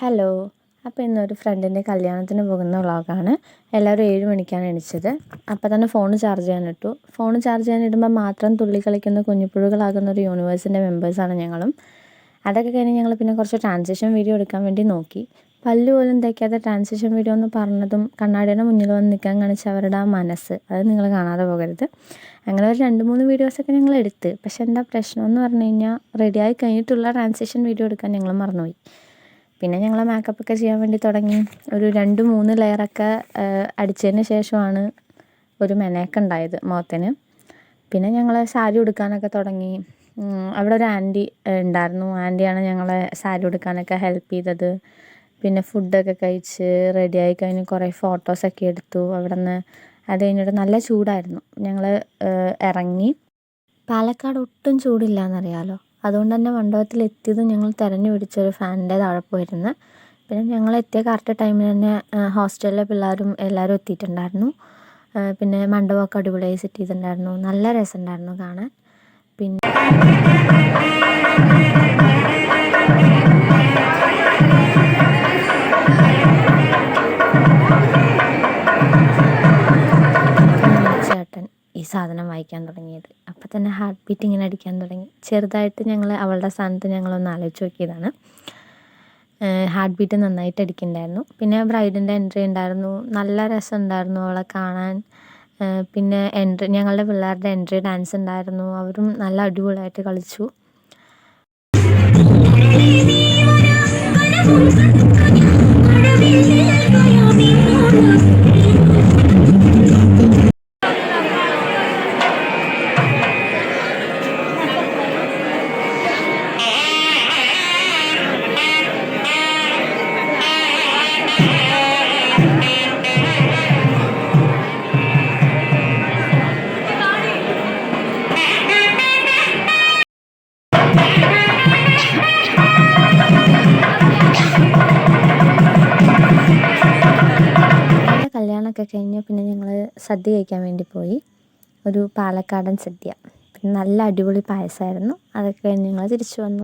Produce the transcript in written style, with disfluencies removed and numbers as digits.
Hello. അപ്പോൾ ഇന്നൊരു ഫ്രണ്ടിൻ്റെ കല്യാണത്തിന് പോകുന്ന വ്ളോഗാണ്. എല്ലാവരും 7 മണിക്കാണ് എണീച്ചത്. അപ്പോൾ തന്നെ ഫോൺ ചാർജ് ചെയ്യാനിട്ടു. ഫോൺ ചാർജ് ചെയ്യാനിടുമ്പോൾ മാത്രം തുള്ളി കളിക്കുന്ന കുഞ്ഞിപ്പുഴുകളാകുന്ന ഒരു യൂണിവേഴ്സിൻ്റെ മെമ്പേഴ്സാണ് ഞങ്ങളും. അതൊക്കെ കഴിഞ്ഞ് ഞങ്ങൾ പിന്നെ കുറച്ച് ട്രാൻസിഷൻ വീഡിയോ എടുക്കാൻ വേണ്ടി നോക്കി. പല്ല് പോലും തേക്കാതെ ട്രാൻസിഷൻ വീഡിയോ എന്ന് പറഞ്ഞതും കണ്ണാടിയുടെ മുന്നിൽ വന്ന് നിൽക്കാൻ കാണിച്ച അവരുടെ ആ മനസ്സ്, അത് നിങ്ങൾ കാണാതെ പോകരുത്. അങ്ങനെ ഒരു 2-3 വീഡിയോസൊക്കെ ഞങ്ങൾ എടുത്ത്. പക്ഷേ എന്താ പ്രശ്നം എന്ന് പറഞ്ഞു കഴിഞ്ഞാൽ റെഡിയായി കഴിഞ്ഞിട്ടുള്ള ട്രാൻസിഷൻ വീഡിയോ എടുക്കാൻ ഞങ്ങൾ മറന്നുപോയി. പിന്നെ ഞങ്ങൾ മേക്കപ്പൊക്കെ ചെയ്യാൻ വേണ്ടി തുടങ്ങി. ഒരു 2-3 ലെയറൊക്കെ അടിച്ചതിന് ശേഷമാണ് ഒരു മെനയൊക്കെ ഉണ്ടായത് മുഖത്തിന്. പിന്നെ ഞങ്ങൾ സാരി ഉടുക്കാനൊക്കെ തുടങ്ങി. അവിടെ ഒരു ആൻറ്റി ഉണ്ടായിരുന്നു. ആൻറ്റിയാണ് ഞങ്ങളെ സാരി ഉടുക്കാനൊക്കെ ഹെൽപ്പ് ചെയ്തത്. പിന്നെ ഫുഡൊക്കെ കഴിച്ച് റെഡിയായി കഴിഞ്ഞ് കുറേ ഫോട്ടോസൊക്കെ എടുത്തു അവിടെ നിന്ന്. അത് കഴിഞ്ഞിട്ട് നല്ല ചൂടായിരുന്നു. ഞങ്ങൾ ഇറങ്ങി. പാലക്കാട് ഒട്ടും ചൂടില്ല എന്നറിയാമല്ലോ. അതുകൊണ്ട് തന്നെ മണ്ഡപത്തിൽ എത്തിയത് ഞങ്ങൾ തിരഞ്ഞു പിടിച്ചൊരു ഫാനിൻ്റെ താഴെ പോയിരുന്നു. പിന്നെ ഞങ്ങൾ എത്തിയ കറക്റ്റ് ടൈമിൽ തന്നെ ഹോസ്റ്റലിലെ പിള്ളേരും എല്ലാവരും എത്തിയിട്ടുണ്ടായിരുന്നു. പിന്നെ മണ്ഡപമൊക്കെ അടിപൊളിയായി സെറ്റ് ചെയ്തിട്ടുണ്ടായിരുന്നു. നല്ല രസമുണ്ടായിരുന്നു കാണാൻ. പിന്നെ ചേട്ടൻ ഈ സാധനം വായിക്കാൻ തുടങ്ങിയത്. അപ്പോൾ തന്നെ ഹാർട്ട് ബീറ്റ് ഇങ്ങനെ അടിക്കാൻ തുടങ്ങി. ചെറുതായിട്ട് ഞങ്ങൾ അവളുടെ സ്ഥാനത്ത് ഞങ്ങളൊന്ന് ആലോചിച്ച് നോക്കിയതാണ്. ഹാർട്ട് ബീറ്റ് നന്നായിട്ട് അടിക്കുന്നുണ്ടായിരുന്നു. പിന്നെ ബ്രൈഡിൻ്റെ എൻട്രി ഉണ്ടായിരുന്നു. നല്ല രസമുണ്ടായിരുന്നു അവളെ കാണാൻ. പിന്നെ ഞങ്ങളുടെ പിള്ളേരുടെ എൻട്രി ഡാൻസ് ഉണ്ടായിരുന്നു. അവരും നല്ല അടിപൊളിയായിട്ട് കളിച്ചു. കല്യാണമൊക്കെ കഴിഞ്ഞ് പിന്നെ ഞങ്ങൾ സദ്യ കഴിക്കാൻ വേണ്ടി പോയി. ഒരു പാലക്കാടൻ സദ്യ. പിന്നെ നല്ല അടിപൊളി പായസമായിരുന്നു. അതൊക്കെ കഴിഞ്ഞ് ഞങ്ങൾ തിരിച്ചു വന്നു.